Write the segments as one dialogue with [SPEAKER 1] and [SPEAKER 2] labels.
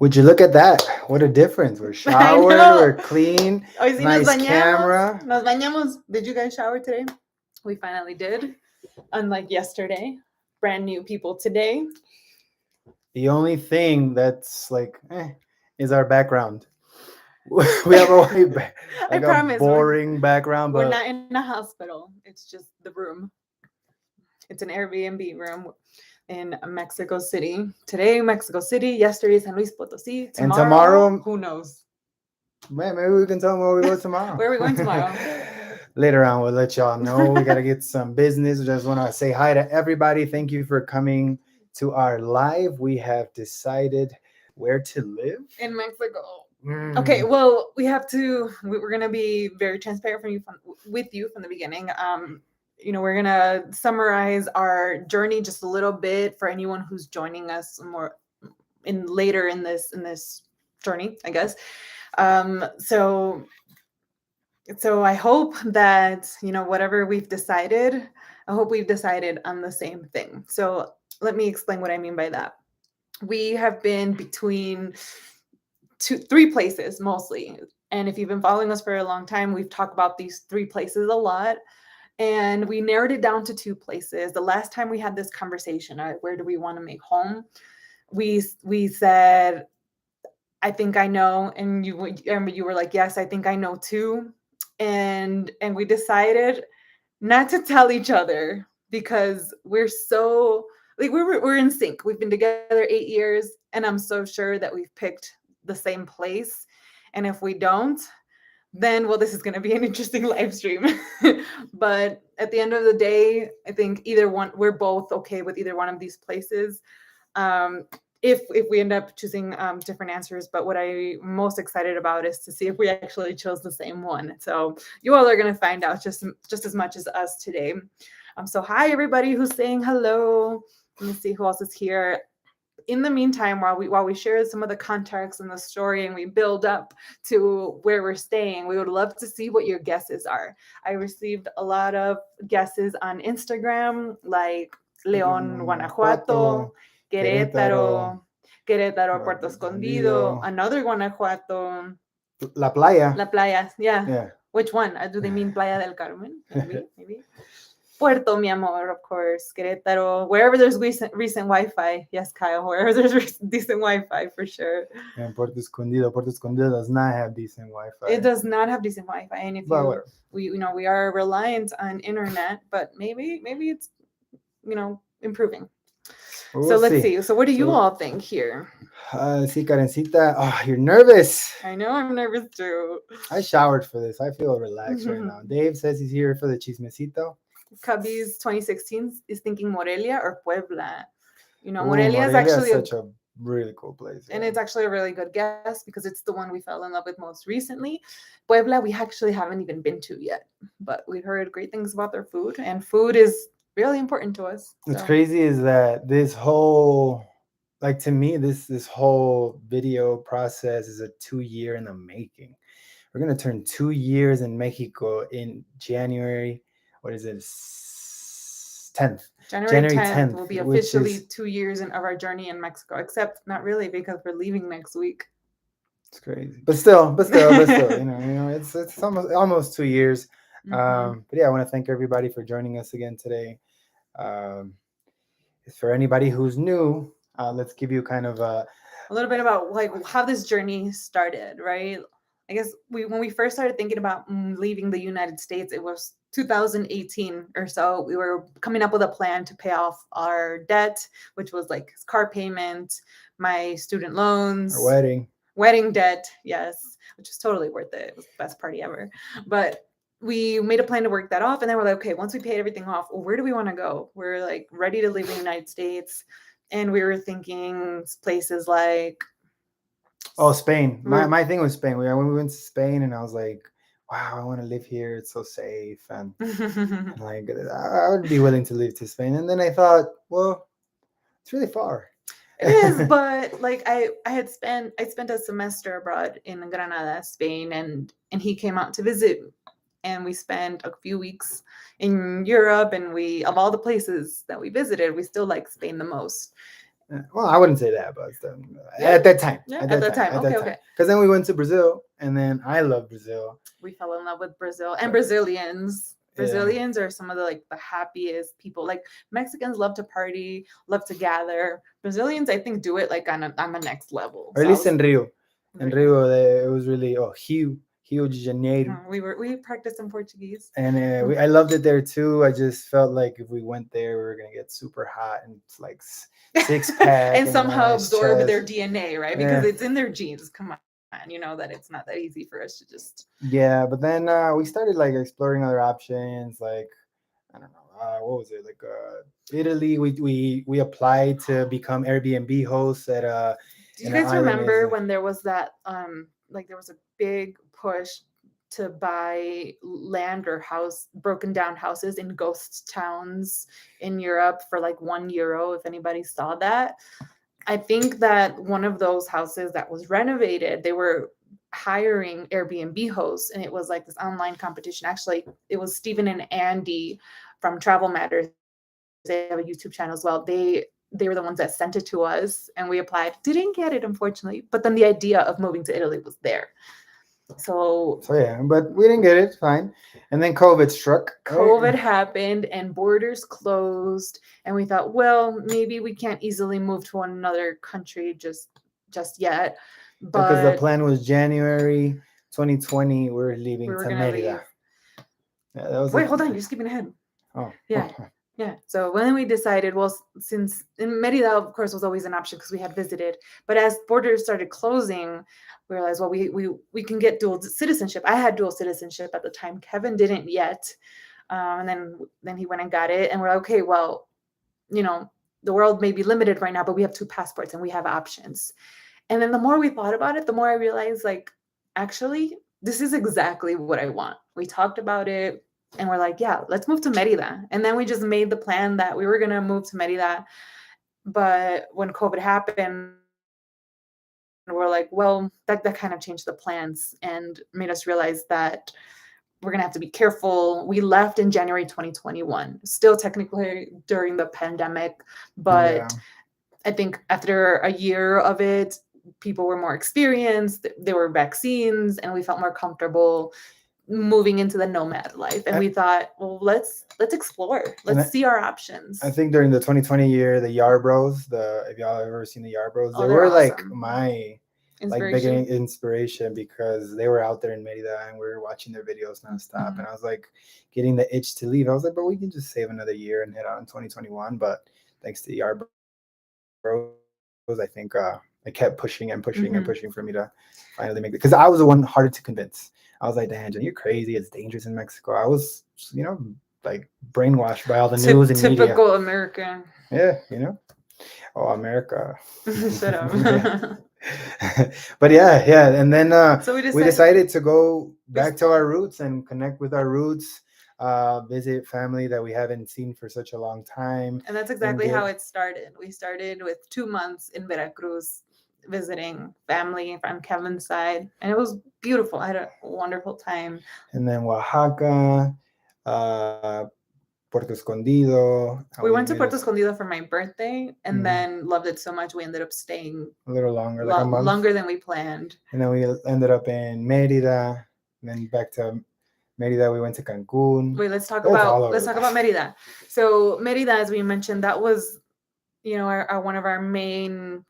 [SPEAKER 1] Would you look at that? What a difference. We're
[SPEAKER 2] I
[SPEAKER 1] showered,
[SPEAKER 2] know.
[SPEAKER 1] we're clean,
[SPEAKER 2] Hoy sí
[SPEAKER 1] nice
[SPEAKER 2] nos bañamos.
[SPEAKER 1] camera.
[SPEAKER 2] Nos bañamos. Did you guys shower today? We finally did. Unlike yesterday. Brand new people today.
[SPEAKER 1] The only thing that's like, is our background. We have a white,
[SPEAKER 2] I
[SPEAKER 1] like a
[SPEAKER 2] promise.
[SPEAKER 1] boring background,
[SPEAKER 2] We're
[SPEAKER 1] but
[SPEAKER 2] not in a hospital. It's just the room. It's an Airbnb room in Mexico City. Today, Mexico City. Yesterday, San Luis Potosí.
[SPEAKER 1] and tomorrow,
[SPEAKER 2] who knows?
[SPEAKER 1] maybe we can tell them where we go tomorrow.
[SPEAKER 2] Where are we going tomorrow?
[SPEAKER 1] Later on, we'll let y'all know. We got to get some business. We just want to say hi to everybody. Thank you for coming to our live. We have decided where to live
[SPEAKER 2] in Mexico. Okay, well, we're going to be very transparent with you from the beginning. We're going to summarize our journey just a little bit for anyone who's joining us more later in this journey, I guess. So I hope that, whatever we've decided, I hope we've decided on the same thing. So let me explain what I mean by that. We have been between 3 places mostly. And if you've been following us for a long time, we've talked about these 3 places a lot. And we narrowed it down to 2 places. The last time we had this conversation, where do we want to make home? We said, I think I know. And you were like, yes, I think I know too. And we decided not to tell each other because we're so we're in sync. We've been together 8 years, and I'm so sure that we've picked the same place. And if we don't, then this is going to be an interesting live stream. But at the end of the day, I think we're both okay with either one of these places. If we end up choosing different answers, but what I'm most excited about is to see if we actually chose the same one. So you all are going to find out just as much as us today. So hi everybody who's saying hello. Let me see who else is here. In the meantime, while we share some of the context and the story and we build up to where we're staying, we would love to see what your guesses are. I received a lot of guesses on Instagram, like León, Guanajuato, Querétaro, Puerto Escondido, another Guanajuato.
[SPEAKER 1] La Playa.
[SPEAKER 2] Yeah. Which one? Do they mean Playa del Carmen? Maybe. Puerto, mi amor, of course. Querétaro, wherever there's recent Wi-Fi. Yes, Kyle, wherever there's decent Wi-Fi, for sure.
[SPEAKER 1] And Puerto Escondido does not have decent Wi-Fi.
[SPEAKER 2] It does not have decent Wi-Fi, and we are reliant on internet, but maybe it's improving. So let's see. So what do you all think here?
[SPEAKER 1] See, Karencita, you're nervous.
[SPEAKER 2] I know, I'm nervous too.
[SPEAKER 1] I showered for this. I feel relaxed right now. Dave says he's here for the chismecito.
[SPEAKER 2] Cubby's 2016 is thinking Morelia or Puebla. Morelia is actually
[SPEAKER 1] such a really cool place.
[SPEAKER 2] And it's actually a really good guess because it's the one we fell in love with most recently. Puebla, we actually haven't even been to yet, but we've heard great things about their food, and food is really important to us.
[SPEAKER 1] What's crazy is that this whole, to me, this whole video process is a 2-year in the making. We're going to turn 2 years in Mexico in January. What is it? 10th.
[SPEAKER 2] January 10th will be officially 2 years of our journey in Mexico, except not really because we're leaving next week.
[SPEAKER 1] It's crazy, but still, it's almost 2 years. Mm-hmm. But yeah, I want to thank everybody for joining us again today. For anybody who's new, let's give you kind of a
[SPEAKER 2] little bit about how this journey started, right? I guess when we first started thinking about leaving the United States, it was 2018 or so. We were coming up with a plan to pay off our debt, which was car payment, my student loans,
[SPEAKER 1] our
[SPEAKER 2] wedding debt, yes, which was totally worth it. It was the best party ever. But we made a plan to work that off, and then we're like, okay, once we paid everything off, where do we want to go? We're ready to leave the United States, and we were thinking places like
[SPEAKER 1] Spain. My thing was Spain. When we went to Spain, and I was like, wow, I want to live here. It's so safe, and I would be willing to live to Spain. And then I thought, well, it's really far.
[SPEAKER 2] It is, but I spent a semester abroad in Granada, Spain, and he came out to visit, and we spent a few weeks in Europe, and of all the places that we visited, we still like Spain the most.
[SPEAKER 1] Well, I wouldn't say that, but
[SPEAKER 2] Yeah, yeah.
[SPEAKER 1] at
[SPEAKER 2] At
[SPEAKER 1] that
[SPEAKER 2] that
[SPEAKER 1] time,
[SPEAKER 2] time,
[SPEAKER 1] at
[SPEAKER 2] okay,
[SPEAKER 1] that time.
[SPEAKER 2] okay.
[SPEAKER 1] Because then we went to Brazil, and then I love Brazil.
[SPEAKER 2] We fell in love with Brazil and
[SPEAKER 1] But
[SPEAKER 2] Brazilians.
[SPEAKER 1] yeah,
[SPEAKER 2] Brazilians are some of the like the happiest people. Like Mexicans love to party, love to gather. Brazilians, I think, do it like on a next level.
[SPEAKER 1] or at
[SPEAKER 2] So I
[SPEAKER 1] least
[SPEAKER 2] was
[SPEAKER 1] in Rio. In
[SPEAKER 2] Rio.
[SPEAKER 1] Rio, it was really Rio de Janeiro,
[SPEAKER 2] We practiced in Portuguese.
[SPEAKER 1] and I loved it there too. I just felt like if we went there, we were gonna get super hot and it's like 6 pack
[SPEAKER 2] And
[SPEAKER 1] and a
[SPEAKER 2] somehow
[SPEAKER 1] nice
[SPEAKER 2] absorb
[SPEAKER 1] chest.
[SPEAKER 2] their DNA, right? Because
[SPEAKER 1] Yeah,
[SPEAKER 2] it's in their genes. Come on, you know that it's not that easy for us to just.
[SPEAKER 1] yeah. But then we started like exploring other options, like I don't know, what was it like Italy. We applied to become Airbnb hosts at
[SPEAKER 2] Do you
[SPEAKER 1] in an
[SPEAKER 2] guys
[SPEAKER 1] island is
[SPEAKER 2] remember when there was that like there was a big push to buy land or house broken down houses in ghost towns in Europe for like €1 if anybody saw that. I think that one of those houses that was renovated, they were hiring Airbnb hosts and it was like this online competition. Actually, it was Stephen and Andy from Travel Matters. They have a YouTube channel as well. They were the ones that sent it to us and we applied. Didn't get it, unfortunately. But then the idea of moving to Italy was there. So
[SPEAKER 1] so yeah, but we didn't get it. Fine, and then COVID struck. Right?
[SPEAKER 2] COVID happened and borders closed, and we thought, well, maybe we can't easily move to another country just yet,
[SPEAKER 1] Because the
[SPEAKER 2] but
[SPEAKER 1] plan was January 2020. We're
[SPEAKER 2] we
[SPEAKER 1] leaving
[SPEAKER 2] were
[SPEAKER 1] to
[SPEAKER 2] gonna
[SPEAKER 1] Merida.
[SPEAKER 2] leave.
[SPEAKER 1] Yeah, that was
[SPEAKER 2] Wait,
[SPEAKER 1] it.
[SPEAKER 2] hold on, you're skipping ahead.
[SPEAKER 1] Oh,
[SPEAKER 2] Yeah. Yeah. So when we decided, well, since in Merida, of course, was always an option because we had visited, but as borders started closing, we realized, well, we can get dual citizenship. I had dual citizenship at the time. Kevin didn't yet, and then he went and got it, and we're like, okay, well, you know, the world may be limited right now, but we have two passports and we have options. And then the more we thought about it, the more I realized, like, actually, this is exactly what I want. We talked about it and we're like, yeah, let's move to Merida. And then we just made the plan that we were going to move to Merida. But when COVID happened, we're like, well, that kind of changed the plans and made us realize that we're going to have to be careful. We left in January 2021, still technically during the pandemic,
[SPEAKER 1] yeah.
[SPEAKER 2] but I think after a year of it, people were more experienced, there were vaccines, and we felt more comfortable moving into the nomad life. And
[SPEAKER 1] I,
[SPEAKER 2] we thought, well, let's explore.
[SPEAKER 1] and
[SPEAKER 2] Let's see our options.
[SPEAKER 1] I think during the 2020 year, the Yarbros, if y'all have ever seen the Yarbros,
[SPEAKER 2] Oh,
[SPEAKER 1] they
[SPEAKER 2] they're
[SPEAKER 1] were like
[SPEAKER 2] awesome.
[SPEAKER 1] my like
[SPEAKER 2] Inspiration.
[SPEAKER 1] beginning inspiration because they were out there in Merida and we were watching their videos nonstop. And I was like getting the itch to leave. I was like, but we can just save another year and head out in 2021. But thanks to Yarbros, I think I kept pushing and pushing and pushing for me to finally make it. Because I was the one harder to convince. I was like, D'Angelo, you're crazy. It's dangerous in Mexico. I was, like brainwashed by all the news and media.
[SPEAKER 2] Typical American.
[SPEAKER 1] Yeah, oh, America.
[SPEAKER 2] Shut
[SPEAKER 1] Yeah.
[SPEAKER 2] up.
[SPEAKER 1] But yeah. And then
[SPEAKER 2] So
[SPEAKER 1] we
[SPEAKER 2] decided
[SPEAKER 1] decided to go
[SPEAKER 2] we
[SPEAKER 1] back to our roots and connect with our roots, visit family that we haven't seen for such a long time,
[SPEAKER 2] and that's
[SPEAKER 1] and
[SPEAKER 2] exactly how it started. We started with 2 months in Veracruz visiting family from Kevin's side, and it was beautiful. I had a wonderful time.
[SPEAKER 1] and then Oaxaca, uh, Puerto Escondido.
[SPEAKER 2] We went to Puerto Escondido for my birthday and
[SPEAKER 1] Mhm.
[SPEAKER 2] then loved it so much we ended up staying
[SPEAKER 1] A little longer, like a month.
[SPEAKER 2] longer than we planned.
[SPEAKER 1] And then we ended up in Merida, and then back to Merida. We went to Cancun.
[SPEAKER 2] Wait,
[SPEAKER 1] It's all over
[SPEAKER 2] let's
[SPEAKER 1] the
[SPEAKER 2] talk about
[SPEAKER 1] place.
[SPEAKER 2] Merida. So Merida, as we mentioned, that was our one of our main,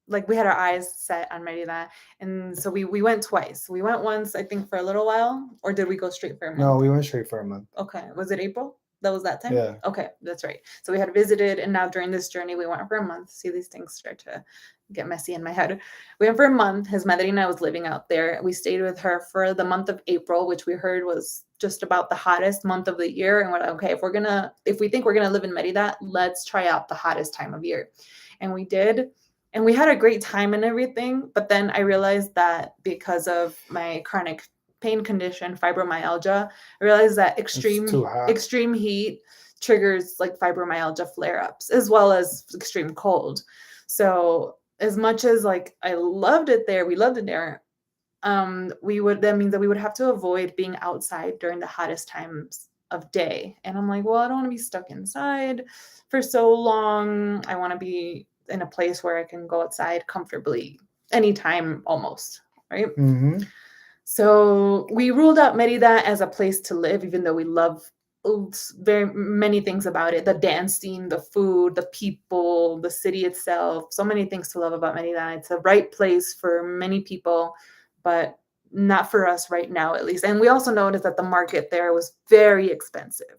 [SPEAKER 2] like we had our eyes set on Merida, and so we went twice. We went once, I think, for a little while, or did we go straight for a
[SPEAKER 1] No,
[SPEAKER 2] month?
[SPEAKER 1] we went straight for a month.
[SPEAKER 2] Okay, was it April? That was that time?
[SPEAKER 1] Yeah.
[SPEAKER 2] Okay, that's right. So we had visited, and now during this journey, we went for a month. See, these things start to get messy in my head. We went for a month. His madrina was living out there. We stayed with her for the month of April, which we heard was just about the hottest month of the year. And we're like, okay, if we think we're gonna live in Merida, let's try out the hottest time of year. And we did. And we had a great time and everything. But then I realized that because of my chronic pain condition, fibromyalgia, I realized that
[SPEAKER 1] It's too hot.
[SPEAKER 2] extreme heat triggers like fibromyalgia flare-ups as well as extreme cold. So as much as like I loved it there, we loved it there. That means that we would have to avoid being outside during the hottest times of day. And I'm like, well, I don't want to be stuck inside for so long. I want to be in a place where I can go outside comfortably anytime almost, right?
[SPEAKER 1] Mm-hmm.
[SPEAKER 2] So we ruled out Merida as a place to live, even though we love very many things about it: the dance scene, the food, the people, the city itself. So many things to love about Merida. It's a right place for many people, but not for us right now, at least. And we also noticed that the market there was very expensive.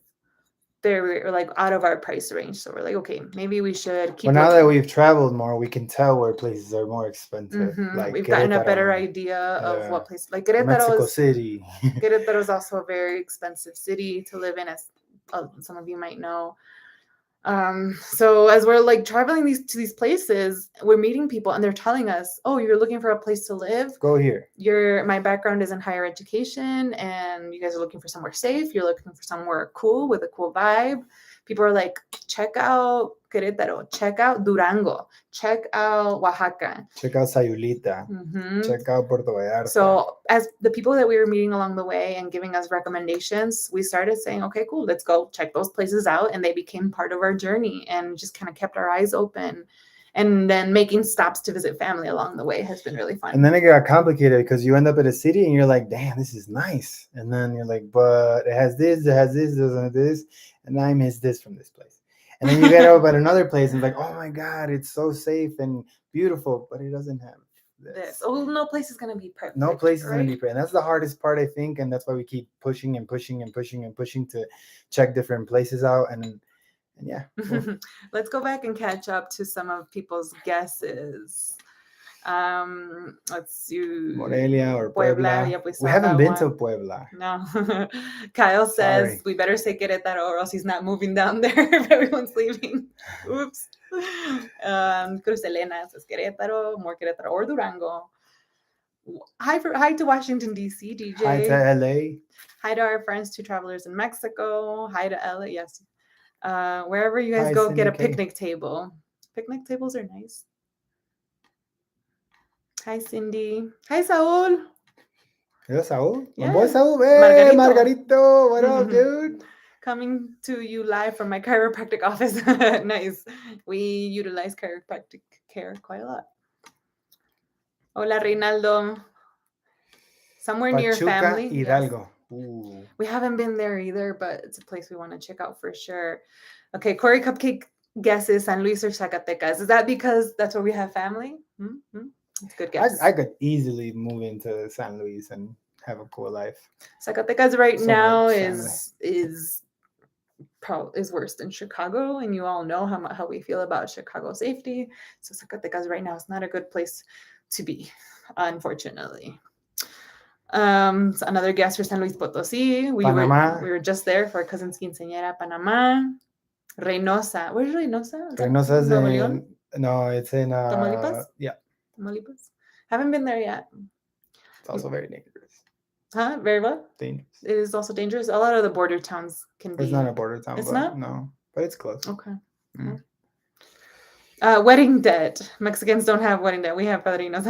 [SPEAKER 2] Very like out of our price range. So we're like, okay, maybe we should
[SPEAKER 1] Well,
[SPEAKER 2] keep
[SPEAKER 1] now that
[SPEAKER 2] looking.
[SPEAKER 1] we've traveled more, we can tell where places are more expensive, like
[SPEAKER 2] We've gotten a better
[SPEAKER 1] Querétaro,
[SPEAKER 2] idea of what place, like
[SPEAKER 1] Mexico City.
[SPEAKER 2] Querétaro is also a very expensive city to live in, as some of you might know. So as we're like traveling to these places, we're meeting people and they're telling us, "Oh, you're looking for a place to live?
[SPEAKER 1] Go here.
[SPEAKER 2] My background is in higher education and you guys are looking for somewhere safe. You're looking for somewhere cool with a cool vibe." People are like, "Check out Querétaro, check out Durango, check out Oaxaca."
[SPEAKER 1] Check out Sayulita.
[SPEAKER 2] Mm-hmm.
[SPEAKER 1] Check out Puerto Vallarta.
[SPEAKER 2] So as the people that we were meeting along the way and giving us recommendations, we started saying, okay, cool, let's go check those places out. And they became part of our journey and just kind of kept our eyes open. And then making stops to visit family along the way has been really fun.
[SPEAKER 1] And then it got complicated because you end up at a city and you're like, damn, this is nice. And then you're like, but it has this, doesn't this, and I miss this from this place. And then you get up at another place and it's like, oh my God, it's so safe and beautiful, but it doesn't have this.
[SPEAKER 2] Oh, no place is going to be perfect.
[SPEAKER 1] No place is going to be perfect. And that's the hardest part, I think. And that's why we keep pushing and pushing and pushing and pushing to check different places out. And yeah. Well.
[SPEAKER 2] Let's go back and catch up to some of people's guesses. Let's see.
[SPEAKER 1] Morelia or Puebla.
[SPEAKER 2] Yeah,
[SPEAKER 1] we haven't been to Puebla.
[SPEAKER 2] No. Kyle says,
[SPEAKER 1] Sorry.
[SPEAKER 2] we better say Querétaro or else he's not moving down there if everyone's leaving. Oops. Cruz Elena says Querétaro, more Querétaro or Durango. Hi to Washington, D.C., DJ.
[SPEAKER 1] Hi to L.A.
[SPEAKER 2] Hi to our friends, two travelers in Mexico. Hi to L.A., yes. Wherever you guys
[SPEAKER 1] Hi,
[SPEAKER 2] go,
[SPEAKER 1] Cindy
[SPEAKER 2] get a
[SPEAKER 1] K.
[SPEAKER 2] picnic table. Picnic tables are nice. Hi, Cindy. Hi, Saul.
[SPEAKER 1] Hello, Saul.
[SPEAKER 2] Yeah.
[SPEAKER 1] My boy Saul. Hey, Margarito. What up, dude?
[SPEAKER 2] Coming to you live from my chiropractic office. Nice. We utilize chiropractic care quite a lot. Hola, Reinaldo. Somewhere
[SPEAKER 1] Pachuca,
[SPEAKER 2] near family.
[SPEAKER 1] Hidalgo.
[SPEAKER 2] Yes. We haven't been there either, but it's a place we want to check out for sure. Okay, Corey Cupcake guesses San Luis or Zacatecas. Is that because that's where we have family? Mm-hmm. That's a good guess.
[SPEAKER 1] I could easily move into San Luis and have a cool life.
[SPEAKER 2] Zacatecas right now is worse than Chicago, and you all know how we feel about Chicago safety. So Zacatecas right now is not a good place to be, unfortunately. So another guess for San Luis Potosí. We were just there for our cousin's quinceañera, Panama. Reynosa. Where's Reynosa?
[SPEAKER 1] Reynosa is
[SPEAKER 2] Nuevo León?
[SPEAKER 1] No, it's in
[SPEAKER 2] Tamaulipas?
[SPEAKER 1] Yeah.
[SPEAKER 2] Tamaulipas. Haven't been there yet.
[SPEAKER 1] It's also very dangerous.
[SPEAKER 2] Huh? Very what?
[SPEAKER 1] Dangerous.
[SPEAKER 2] It is also dangerous. A lot of the border towns can be.
[SPEAKER 1] It's not a border town.
[SPEAKER 2] It's not?
[SPEAKER 1] No, but it's close.
[SPEAKER 2] Okay. Mm. Wedding debt. Mexicans don't have wedding debt. We have padrinos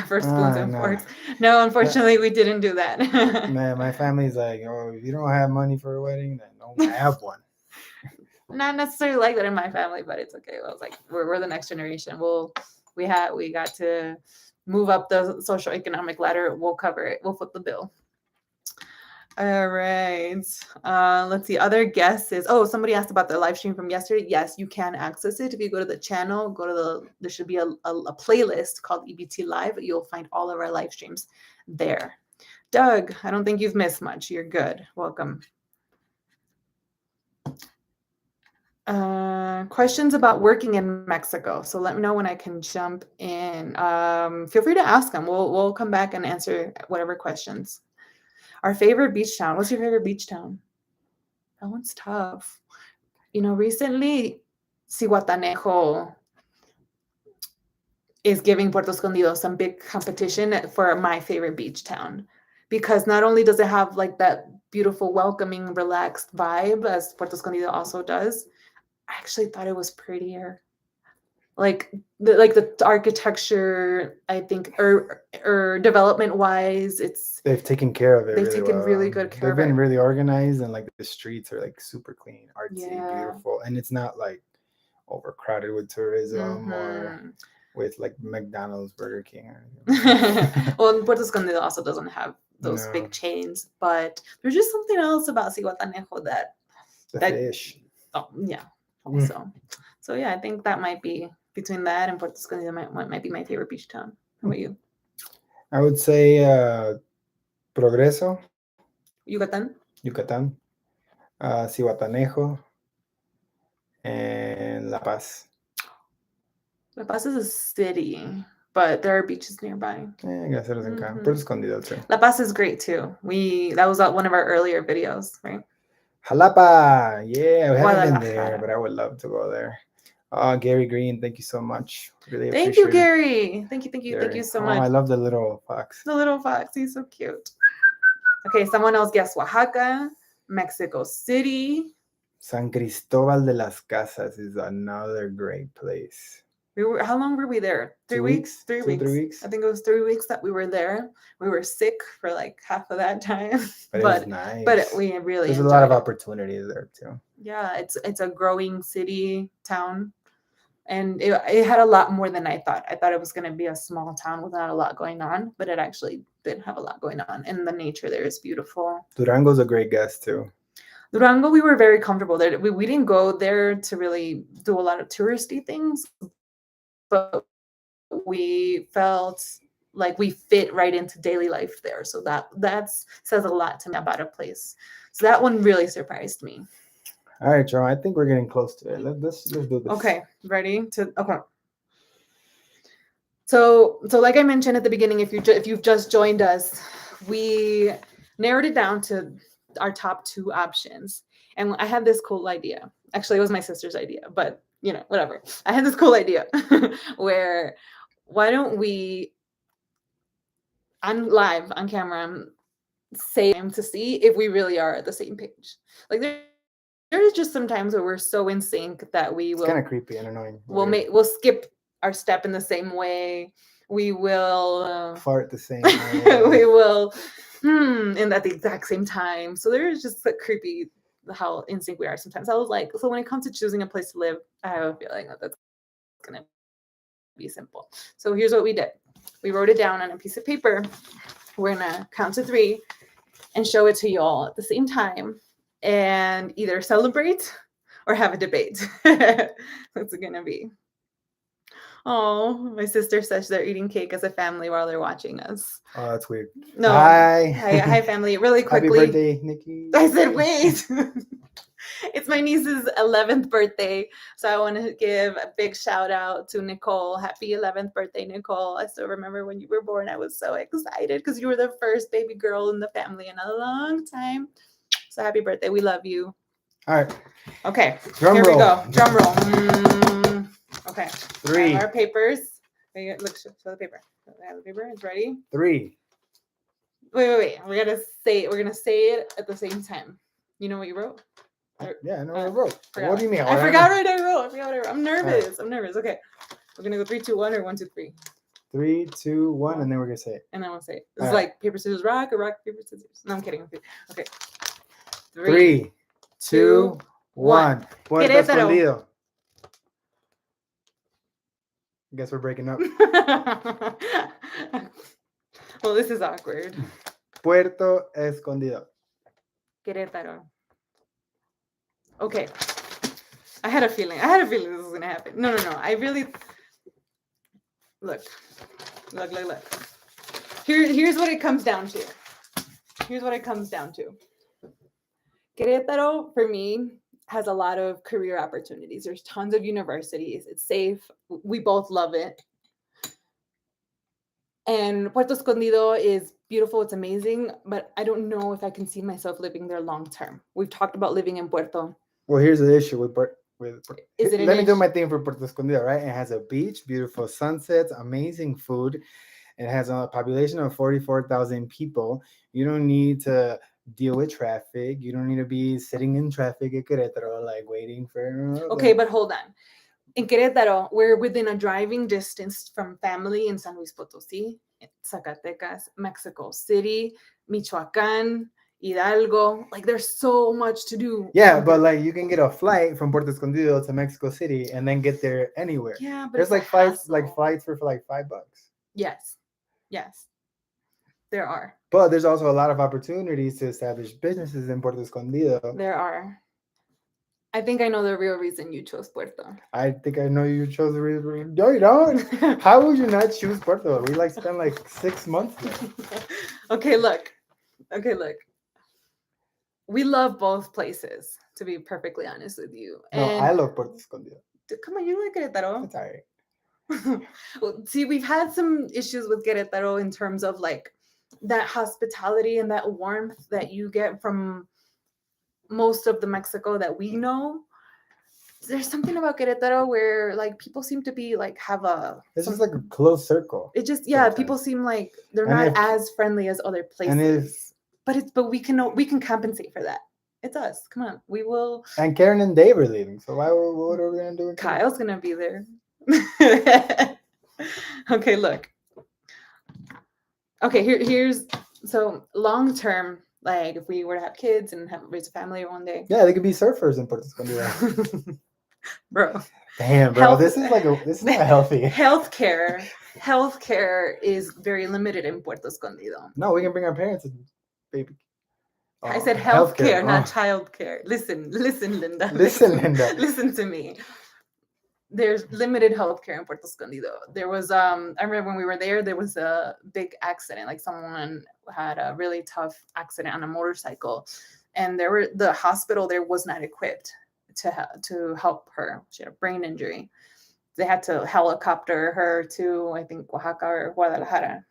[SPEAKER 2] for spoons and forks. No, unfortunately, we didn't do that.
[SPEAKER 1] Man, my family's like, oh, if you don't have money for a wedding, then don't have one.
[SPEAKER 2] Not necessarily like that in my family, but it's okay. I was like, we're the next generation. We got to move up the socioeconomic ladder. We'll cover it. We'll foot the bill. All right. Let's see. Other guesses. Oh, somebody asked about the live stream from yesterday. Yes, you can access it. If you go to the channel, there should be a playlist called EBT Live. You'll find all of our live streams there. Doug, I don't think you've missed much. You're good. Welcome. Questions about working in Mexico. So let me know when I can jump in. Feel free to ask them. We'll come back and answer whatever questions. Our favorite beach town. What's your favorite beach town? That one's tough. Recently, Cihuatanejo is giving Puerto Escondido some big competition for my favorite beach town. Because not only does it have like that beautiful, welcoming, relaxed vibe, as Puerto Escondido also does, I actually thought it was prettier. Like the architecture, I think, or development wise,
[SPEAKER 1] they've taken care of it.
[SPEAKER 2] They've taken really good care of it.
[SPEAKER 1] They've been really organized, and like the streets are like super clean, artsy, beautiful, and it's not like overcrowded with tourism or
[SPEAKER 2] Mhm.
[SPEAKER 1] with like McDonald's, Burger King, or anything.
[SPEAKER 2] Well, and Puerto Escondido also doesn't have those
[SPEAKER 1] No,
[SPEAKER 2] big chains, but there's just something else about Cihuatanejo
[SPEAKER 1] the
[SPEAKER 2] that
[SPEAKER 1] fish.
[SPEAKER 2] oh yeah,
[SPEAKER 1] Mm.
[SPEAKER 2] also. So yeah, I think that might be between that and Puerto Escondido might be my favorite beach town. How about you?
[SPEAKER 1] I would say Progreso,
[SPEAKER 2] Yucatan?
[SPEAKER 1] Yucatán, Cihuatanejo, and La Paz.
[SPEAKER 2] La Paz is a city, but there are beaches nearby.
[SPEAKER 1] I guess it doesn't count. Puerto
[SPEAKER 2] Mhm.
[SPEAKER 1] Escondido too.
[SPEAKER 2] La Paz is great too. That was one of our earlier videos, right?
[SPEAKER 1] Jalapa, yeah, we haven't been there,
[SPEAKER 2] Guadalajara.
[SPEAKER 1] but I would love to go there. Gary Green, thank you so much. Really
[SPEAKER 2] Thank you,
[SPEAKER 1] appreciate it,
[SPEAKER 2] Gary. Thank you
[SPEAKER 1] Gary.
[SPEAKER 2] so
[SPEAKER 1] Oh, I
[SPEAKER 2] much.
[SPEAKER 1] love the little fox.
[SPEAKER 2] The little fox, he's so cute. Okay, someone else guessed Oaxaca, Mexico City.
[SPEAKER 1] San Cristobal de las Casas is another great place.
[SPEAKER 2] How long were we there? 3
[SPEAKER 1] 2
[SPEAKER 2] weeks?
[SPEAKER 1] weeks?
[SPEAKER 2] 3
[SPEAKER 1] 2, 3
[SPEAKER 2] weeks.
[SPEAKER 1] weeks?
[SPEAKER 2] I think it was 3 weeks that we were there. We were sick for like half of that time,
[SPEAKER 1] But it was nice.
[SPEAKER 2] but we really
[SPEAKER 1] There's a
[SPEAKER 2] enjoyed
[SPEAKER 1] lot of
[SPEAKER 2] it.
[SPEAKER 1] opportunities there too.
[SPEAKER 2] Yeah, it's a growing city town, and it had a lot more than I thought. I thought it was going to be a small town with not a lot going on, but it actually did have a lot going on, and the nature there is beautiful.
[SPEAKER 1] Durango's a great guest too.
[SPEAKER 2] Durango, we were very comfortable there. We didn't go there to really do a lot of touristy things, but we felt like we fit right into daily life there. So that says a lot to me about a place. So that one really surprised me.
[SPEAKER 1] All right, Joe. I think we're getting close to it. Let's do this.
[SPEAKER 2] Okay, ready to okay. So like I mentioned at the beginning, if you've just joined us, we narrowed it down to our top 2 options. And I had this cool idea. Actually, it was my sister's idea, but whatever. I had this cool idea where why don't we on live on camera say to see if we really are at the same page. Like there's just some times where we're so in sync that we
[SPEAKER 1] It's kind
[SPEAKER 2] will
[SPEAKER 1] of creepy and annoying.
[SPEAKER 2] we'll skip our step in the same way. We will
[SPEAKER 1] Fart the same way.
[SPEAKER 2] we will and at the exact same time. So there's just like creepy how in sync we are sometimes. I was like, so when it comes to choosing a place to live, I have a feeling that that's gonna be simple. So here's what we did. We wrote it down on a piece of paper. We're gonna count to 3 and show it to you all at the same time and either celebrate or have a debate. What's it gonna be? Oh, my sister says they're eating cake as a family while they're watching us.
[SPEAKER 1] Oh, that's weird.
[SPEAKER 2] No.
[SPEAKER 1] Hi.
[SPEAKER 2] Hi, family. Really quickly.
[SPEAKER 1] Happy birthday, Nikki.
[SPEAKER 2] I said, wait. It's my niece's 11th birthday. So I want to give a big shout out to Nicole. Happy 11th birthday, Nicole. I still remember when you were born. I was so excited because you were the first baby girl in the family in a long time. So happy birthday. We love you.
[SPEAKER 1] All right.
[SPEAKER 2] Okay.
[SPEAKER 1] Drum
[SPEAKER 2] Here
[SPEAKER 1] roll.
[SPEAKER 2] we go. Drum roll. Okay.
[SPEAKER 1] 3.
[SPEAKER 2] Our papers. Look, show the paper. I have the paper. It's ready.
[SPEAKER 1] 3.
[SPEAKER 2] Wait. We're gonna say it at the same time. You know what you wrote?
[SPEAKER 1] Yeah, I know what I wrote. What do you mean?
[SPEAKER 2] I forgot what I wrote. I'm nervous. I'm nervous. Okay. We're gonna go 3, 2, 1 or 1, 2, 3.
[SPEAKER 1] 3, 2, 1, and then we're gonna say it.
[SPEAKER 2] And then we'll say it. It's like paper, scissors, rock, or rock, paper, scissors. No, I'm kidding. Okay.
[SPEAKER 1] 3, 2, 1. Puerto Escondido. Guess we're breaking up.
[SPEAKER 2] Well, this is awkward.
[SPEAKER 1] Puerto Escondido.
[SPEAKER 2] Querétaro. Okay. I had a feeling this was gonna happen. No. I really look. Here's what it comes down to. Querétaro, for me, has a lot of career opportunities. There's tons of universities. It's safe. We both love it. And Puerto Escondido is beautiful. It's amazing. But I don't know if I can see myself living there long term. We've talked about living in Puerto.
[SPEAKER 1] Well, here's the issue with
[SPEAKER 2] Is it
[SPEAKER 1] let me do my thing for Puerto Escondido, right? It has a beach, beautiful sunsets, amazing food. It has a population of 44,000 people. You don't need to deal with traffic. You don't need to be sitting in traffic at Querétaro, like waiting for.
[SPEAKER 2] Okay, but hold on. In Querétaro, we're within a driving distance from family in San Luis Potosí, Zacatecas, Mexico City, Michoacán, Hidalgo. Like there's so much to do.
[SPEAKER 1] Yeah,
[SPEAKER 2] on
[SPEAKER 1] but
[SPEAKER 2] Puerto-
[SPEAKER 1] like you can get a flight from Puerto Escondido to Mexico City and then get there anywhere.
[SPEAKER 2] yeah, but
[SPEAKER 1] There's
[SPEAKER 2] it's a
[SPEAKER 1] like flights,
[SPEAKER 2] hassle.
[SPEAKER 1] for like $5.
[SPEAKER 2] Yes, yes, there are.
[SPEAKER 1] But there's also a lot of opportunities to establish businesses in Puerto Escondido.
[SPEAKER 2] There are. I think I know the real reason you chose Puerto.
[SPEAKER 1] I think I know you chose the reason. No, you don't. How would you not choose Puerto? We like spent like 6 months there.
[SPEAKER 2] Okay, look. Okay, look. We love both places, to be perfectly honest with you.
[SPEAKER 1] No,
[SPEAKER 2] And
[SPEAKER 1] I love Puerto Escondido.
[SPEAKER 2] come on, you like Querétaro.
[SPEAKER 1] It's all right.
[SPEAKER 2] Well, see, we've had some issues with Querétaro in terms of like that hospitality and that warmth that you get from most of the Mexico that we know. There's something about Querétaro where like people seem to be like have a
[SPEAKER 1] It's just like a close circle.
[SPEAKER 2] it just
[SPEAKER 1] sometimes.
[SPEAKER 2] people seem like they're
[SPEAKER 1] And
[SPEAKER 2] not
[SPEAKER 1] if-
[SPEAKER 2] as friendly as other
[SPEAKER 1] And if
[SPEAKER 2] places. But we can compensate for that. It's us. Come on. We will
[SPEAKER 1] and Karen and Dave are leaving, so what are we gonna do? With Karen?
[SPEAKER 2] Kyle's gonna be there. Okay, look. Okay, here's so long term, like if we were to have kids and raise a family one day.
[SPEAKER 1] Yeah, they could be surfers in Puerto Escondido.
[SPEAKER 2] Bro.
[SPEAKER 1] Damn, bro, this is not healthy.
[SPEAKER 2] Healthcare is very limited in Puerto Escondido.
[SPEAKER 1] No, we can bring our parents and baby.
[SPEAKER 2] I said healthcare, not childcare. Listen, Linda.
[SPEAKER 1] Listen, Linda.
[SPEAKER 2] Listen to me. There's limited healthcare in Puerto Escondido. There was I remember when we were there was a big accident. Like someone had a really tough accident on a motorcycle, and the hospital there was not equipped to help her. She had a brain injury. They had to helicopter her to, I think, Oaxaca or Guadalajara.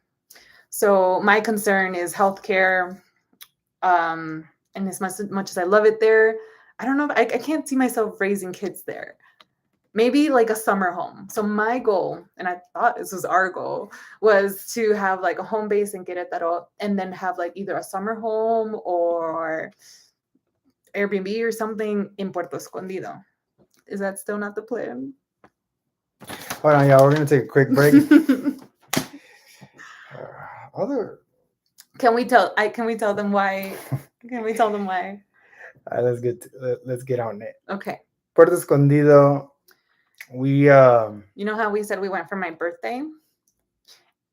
[SPEAKER 2] So my concern is healthcare. And as much as I love it there, I don't know. I can't see myself raising kids there. Maybe like a summer home. So my goal, and I thought this was our goal, was to have like a home base in Querétaro and then have like either a summer home or Airbnb or something in Puerto Escondido. Is that still not the plan?
[SPEAKER 1] Hold on, y'all. We're gonna take a quick break.
[SPEAKER 2] Can we tell them why? Can we tell them why?
[SPEAKER 1] All right, let's get on it.
[SPEAKER 2] Okay.
[SPEAKER 1] Puerto Escondido. We
[SPEAKER 2] You know how we said we went for my birthday,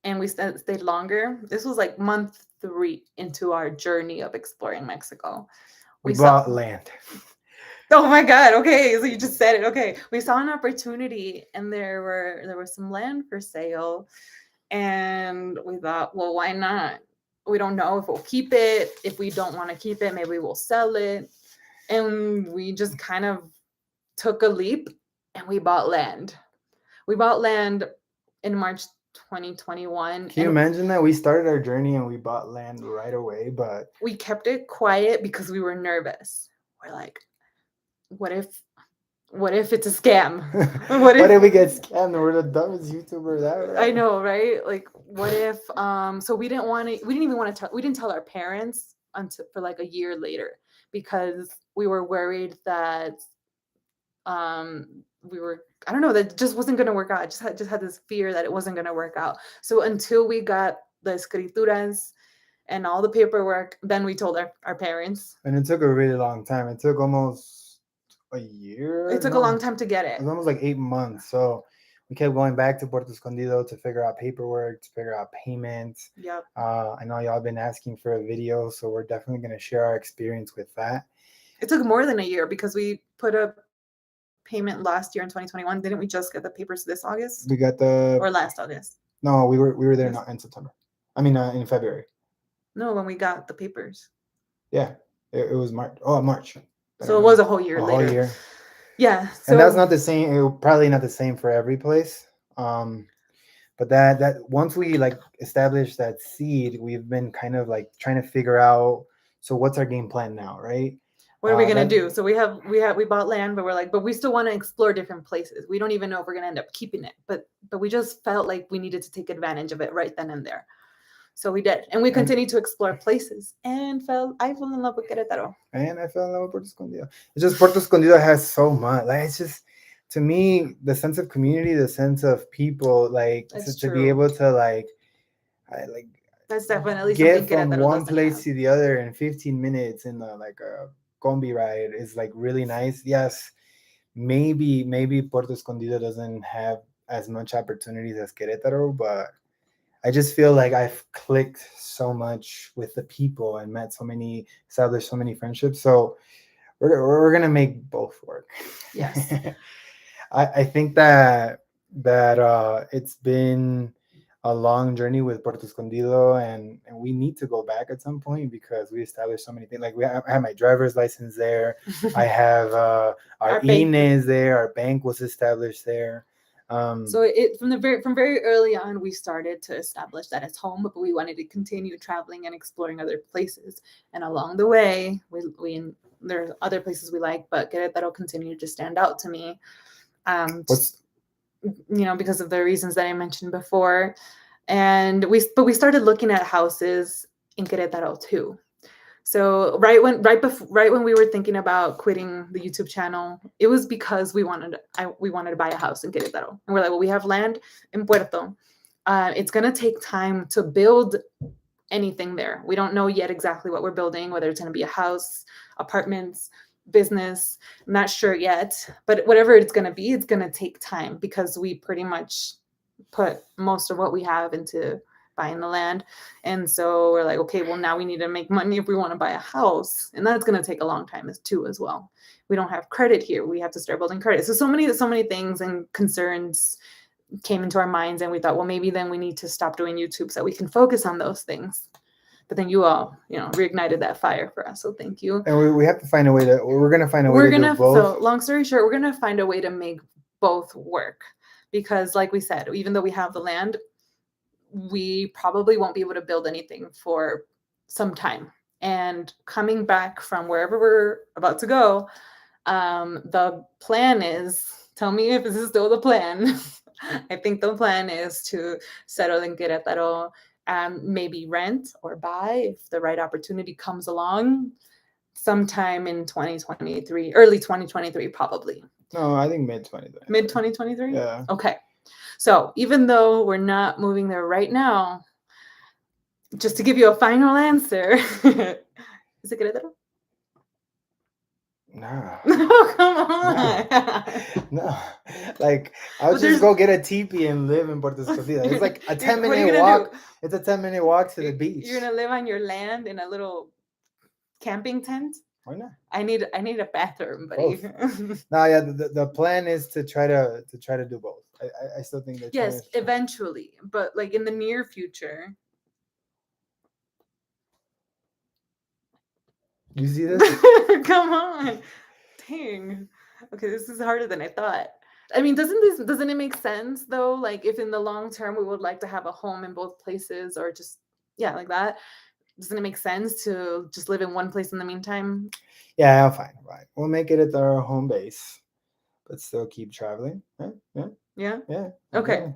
[SPEAKER 2] and we stayed longer. This was like month 3 into our journey of exploring Mexico.
[SPEAKER 1] We bought land.
[SPEAKER 2] Oh my God. Okay. So you just said it. Okay. We saw an opportunity and there was some land for sale. And we thought, well, why not? We don't know if we'll keep it. If we don't want to keep it, maybe we'll sell it. And we just kind of took a leap and we bought land. We bought land in March 2021.
[SPEAKER 1] Can you imagine that? We started our journey and we bought land right away, but
[SPEAKER 2] we kept it quiet because we were nervous. We're like, what if it's a scam?
[SPEAKER 1] What if we get scammed and we're the dumbest YouTubers ever?
[SPEAKER 2] I know, right? Like, what if so we didn't even want to tell, we didn't tell our parents until for like a year later because we were worried that I don't know, that just wasn't going to work out. I just had this fear that it wasn't going to work out. So until we got the escrituras and all the paperwork, then we told our parents.
[SPEAKER 1] And it took a really long time. It took almost a year.
[SPEAKER 2] It took a long time to get it.
[SPEAKER 1] It was almost like 8 months. So we kept going back to Puerto Escondido to figure out paperwork, to figure out payments.
[SPEAKER 2] Yep.
[SPEAKER 1] I know y'all been asking for a video, so we're definitely going to share our experience with that.
[SPEAKER 2] It took more than a year because we put a payment last year in 2021. Didn't we just get the papers this August?
[SPEAKER 1] We got the
[SPEAKER 2] or last August.
[SPEAKER 1] No, we were there in September. I mean, in February.
[SPEAKER 2] No, when we got the papers.
[SPEAKER 1] Yeah, it was March. Oh, March.
[SPEAKER 2] So it was a whole year later.
[SPEAKER 1] Whole year.
[SPEAKER 2] Yeah. So,
[SPEAKER 1] and that's not the same. Probably not the same for every place. But that once we like established that seed, we've been kind of like trying to figure out. So what's our game plan now, right?
[SPEAKER 2] What are we gonna do? So we bought land, but we're like, but we still want to explore different places. We don't even know if we're gonna end up keeping it, but we just felt like we needed to take advantage of it right then and there. So we did, and we continued to explore places. And I fell in love with Querétaro.
[SPEAKER 1] And I fell in love with Puerto Escondido. It's just Puerto Escondido has so much. Like it's just, to me, the sense of community, the sense of people, like to be able to like
[SPEAKER 2] That's definitely
[SPEAKER 1] get
[SPEAKER 2] something
[SPEAKER 1] from
[SPEAKER 2] Querétaro
[SPEAKER 1] one
[SPEAKER 2] doesn't
[SPEAKER 1] place
[SPEAKER 2] have.
[SPEAKER 1] to the other in 15 minutes in like a combi ride is like really nice. Yes, maybe Puerto Escondido doesn't have as much opportunities as Querétaro, but I just feel like I've clicked so much with the people and established so many friendships. So we're gonna make both work.
[SPEAKER 2] Yes.
[SPEAKER 1] I think that it's been a long journey with Puerto Escondido, and we need to go back at some point because we established so many things. Like I have my driver's license there. I have our
[SPEAKER 2] Our bank.
[SPEAKER 1] INE is there. Our bank was established there.
[SPEAKER 2] So it from very early on, we started to establish that as home, but we wanted to continue traveling and exploring other places. And along the way, we there's other places we like, but Querétaro continued to stand out to me.
[SPEAKER 1] What's
[SPEAKER 2] Just because of the reasons that I mentioned before. And we started looking at houses in Querétaro too. So right when we were thinking about quitting the YouTube channel, it was because we wanted to buy a house in Querétaro, and we're like, well, we have land in Puerto. It's gonna take time to build anything there. We don't know yet exactly what we're building, whether it's gonna be a house, apartments, business. I'm not sure yet, but whatever it's gonna be, it's gonna take time because we pretty much put most of what we have into buying the land. And so we're like, okay, well, now we need to make money if we want to buy a house. And that's going to take a long time as well. We don't have credit here. We have to start building credit. So many things and concerns came into our minds. And we thought, well, maybe then we need to stop doing YouTube so we can focus on those things. But then you all, reignited that fire for us. So thank you.
[SPEAKER 1] And we have to find a way to, we're going to find a way to do both.
[SPEAKER 2] So long story short, we're going to find a way to make both work. Because like we said, even though we have the land, we probably won't be able to build anything for some time. And coming back from wherever we're about to go, the plan is, tell me if this is still the plan. I think the plan is to settle in Querétaro and maybe rent or buy if the right opportunity comes along sometime in 2023, early 2023, probably.
[SPEAKER 1] No, I think mid 2023.
[SPEAKER 2] Mid 2023?
[SPEAKER 1] Yeah.
[SPEAKER 2] Okay. So even though we're not moving there right now, just to give you a final answer, is it Querétaro?
[SPEAKER 1] No.
[SPEAKER 2] No, come on.
[SPEAKER 1] No. Like, I'll just go get a teepee and live in Puerto Escondido. It's like a 10-minute walk. It's a 10-minute walk to the beach.
[SPEAKER 2] You're gonna live on your land in a little camping tent?
[SPEAKER 1] Why not?
[SPEAKER 2] I need a bathroom, buddy.
[SPEAKER 1] No, yeah, the plan is to try to do both. I still think that.
[SPEAKER 2] Yes, eventually, but like in the near future.
[SPEAKER 1] You see this?
[SPEAKER 2] Come on. Dang. Okay, this is harder than I thought. I mean, doesn't it make sense though? Like if in the long term we would like to have a home in both places or just like that. Doesn't it make sense to just live in one place in the meantime?
[SPEAKER 1] Yeah, fine. Right. We'll make it at our home base, but still keep traveling. Yeah.
[SPEAKER 2] Okay.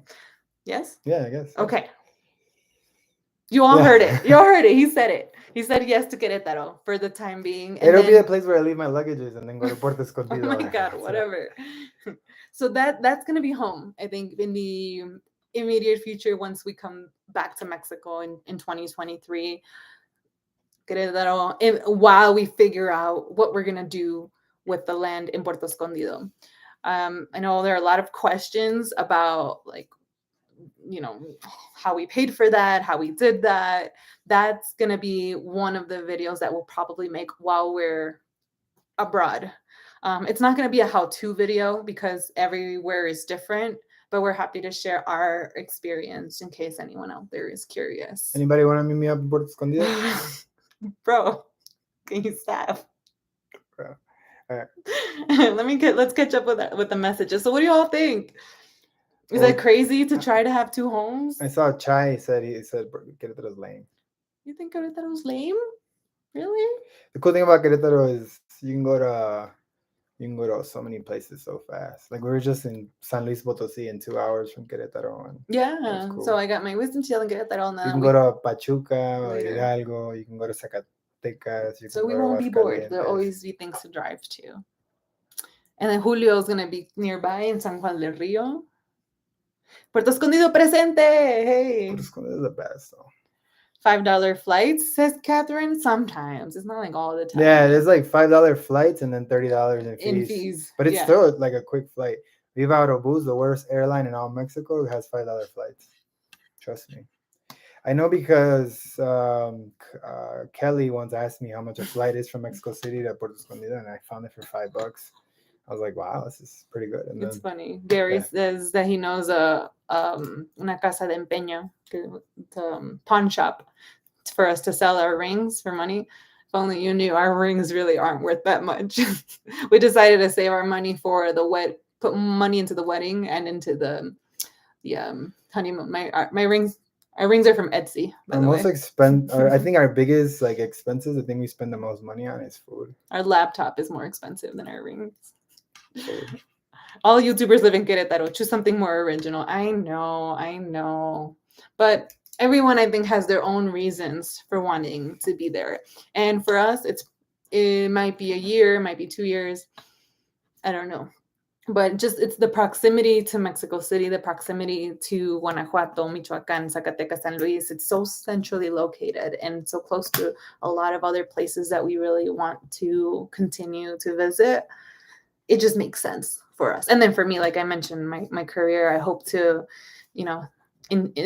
[SPEAKER 2] Yes?
[SPEAKER 1] Yeah, I guess.
[SPEAKER 2] Okay. You all heard it. You all heard it. He said it. He said yes to Querétaro for the time being.
[SPEAKER 1] And it'll be a place where I leave my luggages and then go to Puerto Escondido.
[SPEAKER 2] Oh my God, whatever. So that's going to be home, I think, in the immediate future once we come back to Mexico in 2023. Querétaro, while we figure out what we're going to do with the land in Puerto Escondido. I know there are a lot of questions about how we paid for that, how we did that. That's going to be one of the videos that we'll probably make while we're abroad. It's not going to be a how-to video because everywhere is different, but we're happy to share our experience in case anyone out there is curious.
[SPEAKER 1] Anybody want to meet me up in Puerto Escondido?
[SPEAKER 2] Bro, can you stop?
[SPEAKER 1] Bro. All right.
[SPEAKER 2] Let's catch up with the messages. So what do you all think? Is that crazy to try to have two homes?
[SPEAKER 1] I saw Chai said Querétaro's lame.
[SPEAKER 2] You think Querétaro's lame? Really?
[SPEAKER 1] The cool thing about Querétaro is you can go to so many places so fast. Like we were just in San Luis Potosí in 2 hours from Querétaro. And
[SPEAKER 2] cool. So I got my wisdom teeth in Querétaro.
[SPEAKER 1] You can go to Pachuca or Hidalgo. You can go to Zacatecas.
[SPEAKER 2] So we won't be bored. There'll always be things to drive to. And then Julio is going to be nearby in San Juan del Rio. Puerto Escondido presente. Hey.
[SPEAKER 1] Puerto Escondido is the best, though.
[SPEAKER 2] $5 flights, says Catherine. Sometimes. It's not like all the time,
[SPEAKER 1] Yeah,
[SPEAKER 2] though.
[SPEAKER 1] there's like $5 flights and then $30 in
[SPEAKER 2] In
[SPEAKER 1] fees.
[SPEAKER 2] fees.
[SPEAKER 1] But it's
[SPEAKER 2] Yeah.
[SPEAKER 1] still like a quick flight. Viva Aerobus, the worst airline in all Mexico, has $5 flights. Trust me. I know because Kelly once asked me how much a flight is from Mexico City to Puerto Escondido, and I found it for $5. I was like, wow, this is pretty good. And
[SPEAKER 2] It's
[SPEAKER 1] then,
[SPEAKER 2] funny. Gary
[SPEAKER 1] yeah,
[SPEAKER 2] says that he knows a una casa de empeño, pawn shop, for us to sell our rings for money. If only you knew, our rings really aren't worth that much. We decided to save our money for put money into the wedding and into the honeymoon. My rings, our rings are from Etsy, by
[SPEAKER 1] our
[SPEAKER 2] the
[SPEAKER 1] most
[SPEAKER 2] way.
[SPEAKER 1] I think our biggest like expenses, the thing we spend the most money on is food.
[SPEAKER 2] Our laptop is more expensive than our rings.
[SPEAKER 1] Food.
[SPEAKER 2] All YouTubers live in Querétaro. Choose something more original. I know. But everyone, I think, has their own reasons for wanting to be there. And for us, it might be a year, it might be 2 years. I don't know. But just it's the proximity to Mexico City, the proximity to Guanajuato, Michoacan, Zacatecas, San Luis. It's so centrally located and so close to a lot of other places that we really want to continue to visit. It just makes sense for us. And then for me, like I mentioned, my career, I hope to, you know,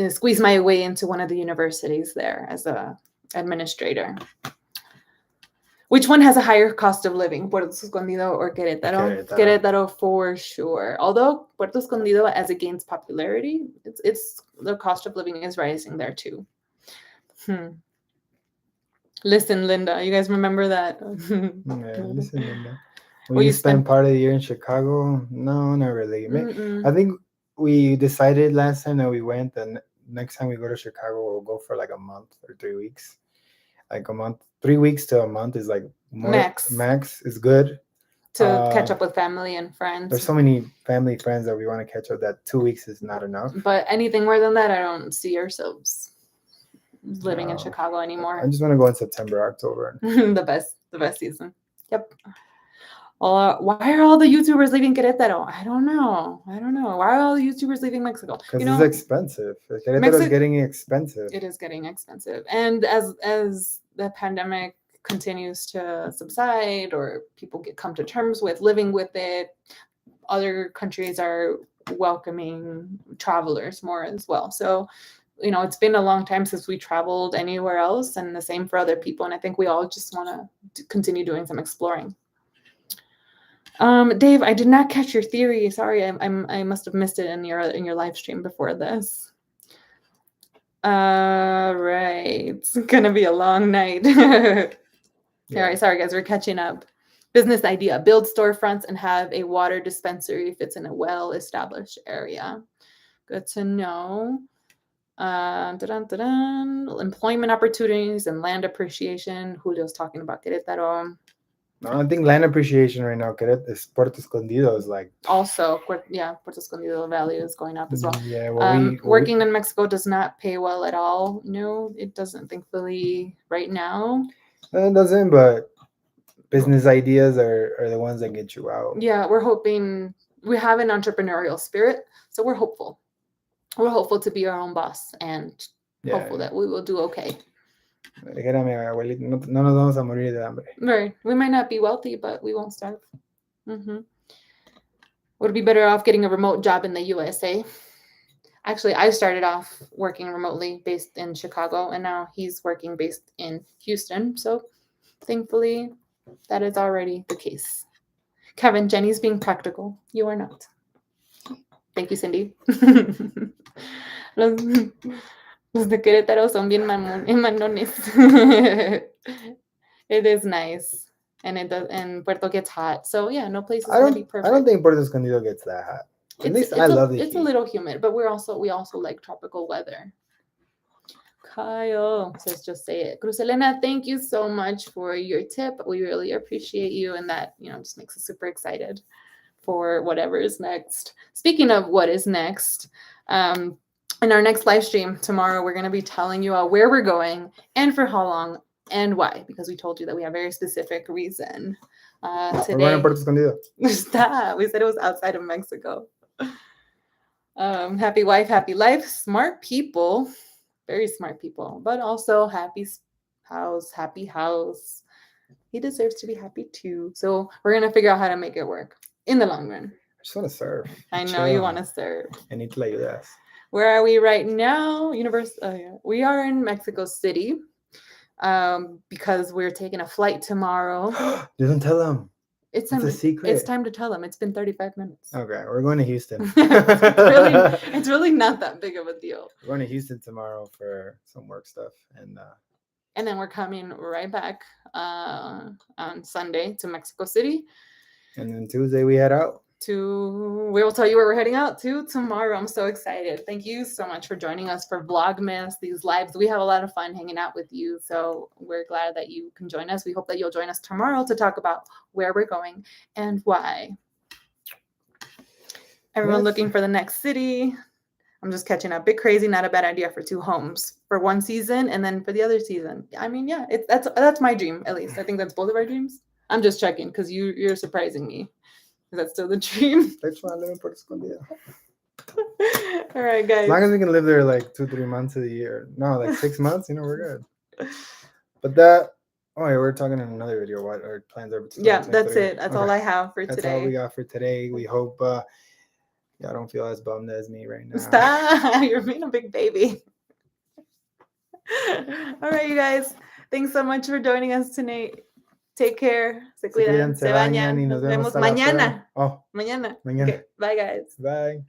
[SPEAKER 2] squeeze my way into one of the universities there as a administrator. Which one has a higher cost of living, Puerto Escondido or Querétaro? Querétaro for sure. Although Puerto Escondido, as it gains popularity, it's the cost of living is rising there too. Listen, Linda, you guys remember that?
[SPEAKER 1] Yeah, listen, Linda.
[SPEAKER 2] Well,
[SPEAKER 1] Will
[SPEAKER 2] you
[SPEAKER 1] you spend
[SPEAKER 2] spent.
[SPEAKER 1] part of the year in Chicago? No, not really.
[SPEAKER 2] Mm-mm.
[SPEAKER 1] I think we decided last time that we went, and next time we go to Chicago, we'll go for like a month or 3 weeks. Like a month, 3 weeks to a month is like more max is good.
[SPEAKER 2] To catch up with family and friends.
[SPEAKER 1] There's so many family friends that we want to catch up that 2 weeks is not enough.
[SPEAKER 2] But anything more than that, I don't see ourselves living in Chicago anymore.
[SPEAKER 1] I just want to go in September, October.
[SPEAKER 2] the best season. Yep. Why are all the YouTubers leaving Querétaro? I don't know. Why are all the YouTubers leaving Mexico?
[SPEAKER 1] Because it's expensive. Querétaro is getting expensive.
[SPEAKER 2] It is getting expensive. And as the pandemic continues to subside or people come to terms with living with it, other countries are welcoming travelers more as well. So, it's been a long time since we traveled anywhere else, and the same for other people. And I think we all just want to continue doing some exploring. Dave, I did not catch your theory. Sorry, I must have missed it in your live stream before this. Right. It's gonna be a long night. All right, sorry guys, we're catching up. Business idea: build storefronts and have a water dispensary if it's in a well-established area. Good to know. Employment opportunities and land appreciation. Julio's talking about Querétaro.
[SPEAKER 1] No, I think land appreciation right now, Puerto Escondido is like.
[SPEAKER 2] Also, Puerto Escondido value is going up as well.
[SPEAKER 1] Yeah,
[SPEAKER 2] working in Mexico does not pay well at all. No, it doesn't, thankfully, right now.
[SPEAKER 1] It doesn't, but business ideas are the ones that get you out.
[SPEAKER 2] Yeah, we're hoping. We have an entrepreneurial spirit, so we're hopeful. We're hopeful to be our own boss and hopeful that we will do okay.
[SPEAKER 1] No nos vamos a morir de hambre.
[SPEAKER 2] Right. We might not be wealthy, but we won't starve. Would be better off getting a remote job in the USA. Actually, I started off working remotely based in Chicago, and now he's working based in Houston. So thankfully, that is already the case. Kevin, Jenny's being practical. You are not. Thank you, Cindy. Los de Querétaro son bien manones. It is nice. And Puerto gets hot. So yeah, no place is gonna be perfect.
[SPEAKER 1] I don't think Puerto Escondido gets that hot. At least I love the heat.
[SPEAKER 2] It's a little humid, but we also like tropical weather. Kyle says, just say it. Cruz Elena, thank you so much for your tip. We really appreciate you, and that just makes us super excited for whatever is next. Speaking of what is next, in our next live stream tomorrow, we're going to be telling you all where we're going and for how long and why, because we told you that we have a very specific reason. Today,
[SPEAKER 1] we're going to Puerto Escondido.
[SPEAKER 2] Stop. We said it was outside of Mexico. Happy wife, happy life. Smart people Very smart people, but also happy house. He deserves to be happy too. So we're gonna figure out how to make it work in the long run.
[SPEAKER 1] I just want to surf.
[SPEAKER 2] I know
[SPEAKER 1] Chill.
[SPEAKER 2] you want to serve.
[SPEAKER 1] I need to let you ask.
[SPEAKER 2] Where are we right now? We are in Mexico City, because we're taking a flight tomorrow.
[SPEAKER 1] Don't tell them.
[SPEAKER 2] It's
[SPEAKER 1] a secret.
[SPEAKER 2] It's time to tell them. It's been 35 minutes.
[SPEAKER 1] Okay, we're going to Houston.
[SPEAKER 2] It's really not that big of a deal.
[SPEAKER 1] We're going to Houston tomorrow for some work stuff, and
[SPEAKER 2] then we're coming right back on Sunday to Mexico City.
[SPEAKER 1] And then Tuesday we head out.
[SPEAKER 2] We will tell you where we're heading out to tomorrow. I'm so excited. Thank you so much for joining us for Vlogmas, these lives. We have a lot of fun hanging out with you. So we're glad that you can join us. We hope that you'll join us tomorrow to talk about where we're going and why. Everyone looking for the next city. I'm just catching up. Bit crazy, not a bad idea for 2 homes for 1 season and then for the other season. I mean, yeah, that's my dream, at least. I think that's both of our dreams. I'm just checking because you're surprising me. Is that still the dream?
[SPEAKER 1] That's why I live in Puerto Escondido.
[SPEAKER 2] All right, guys.
[SPEAKER 1] As long as we can live there like 2-3 months of the year. No, like 6 months, we're good. But that, we're talking in another video what our plans are.
[SPEAKER 2] Yeah, that's it. That's all I have for today.
[SPEAKER 1] That's all we got for today. We hope y'all don't feel as bummed as me right now.
[SPEAKER 2] Stop. You're being a big baby. All right, you guys. Thanks so much for joining us tonight. Take care. Se cuidan. Se bañan. Nos vemos mañana. Mañana.
[SPEAKER 1] Mañana.
[SPEAKER 2] Okay. Bye, guys.
[SPEAKER 1] Bye.